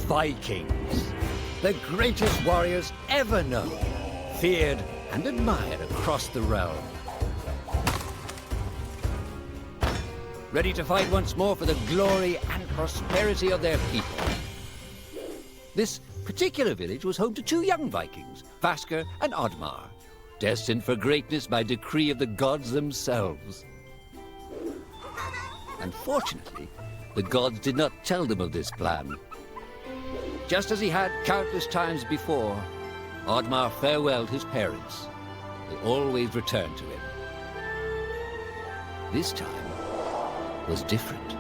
Vikings, the greatest warriors ever known, feared and admired across the realm. Ready to fight once more for the glory and prosperity of their people. This particular village was home to two young Vikings, Vasker and Oddmar, destined for greatness by decree of the gods themselves. Unfortunately, the gods did not tell them of this plan. Just as he had countless times before, Oddmar farewelled his parents. They always returned to him. This time was different.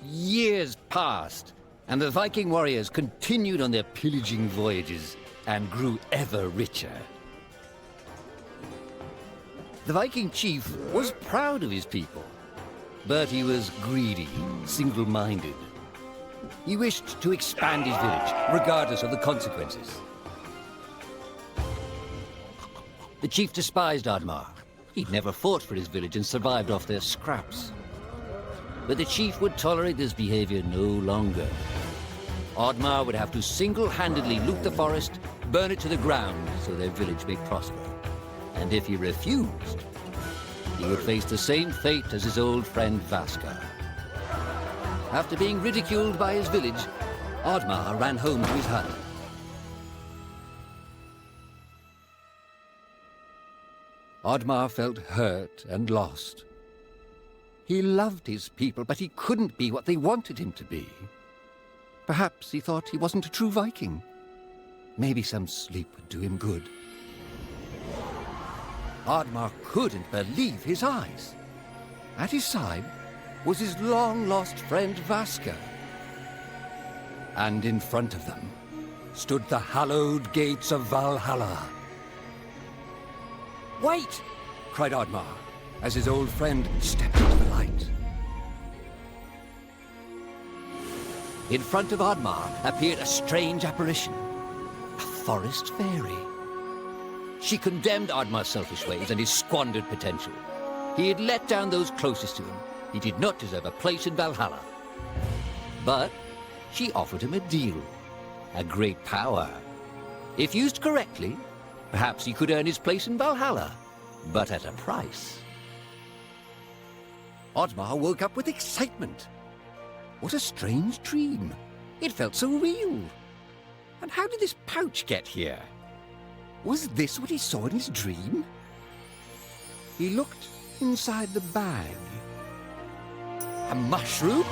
Years passed, and the Viking warriors continued on their pillaging voyages and grew ever richer. The Viking chief was proud of his people, but he was greedy, single-minded. He wished to expand his village, regardless of the consequences. The chief despised Oddmar. He'd never fought for his village and survived off their scraps. But the chief would tolerate this behavior no longer. Oddmar would have to single-handedly loot the forest, burn it to the ground so their village may prosper. And if he refused, he would face the same fate as his old friend Vasker. After being ridiculed by his village, Oddmar ran home to his hut. Oddmar felt hurt and lost. He loved his people, but he couldn't be what they wanted him to be. Perhaps he thought he wasn't a true Viking. Maybe some sleep would do him good. Oddmar couldn't believe his eyes. At his side was his long-lost friend Vasker. And in front of them stood the hallowed gates of Valhalla. "Wait!" cried Oddmar, as his old friend stepped into the light. In front of Oddmar appeared a strange apparition, a forest fairy. She condemned Oddmar's selfish ways and his squandered potential. He had let down those closest to him. He did not deserve a place in Valhalla. But she offered him a deal, a great power. If used correctly, perhaps he could earn his place in Valhalla, but at a price. Oddmar woke up with excitement. What a strange dream. It felt so real. And how did this pouch get here? Was this what he saw in his dream? He looked inside the bag. A mushroom?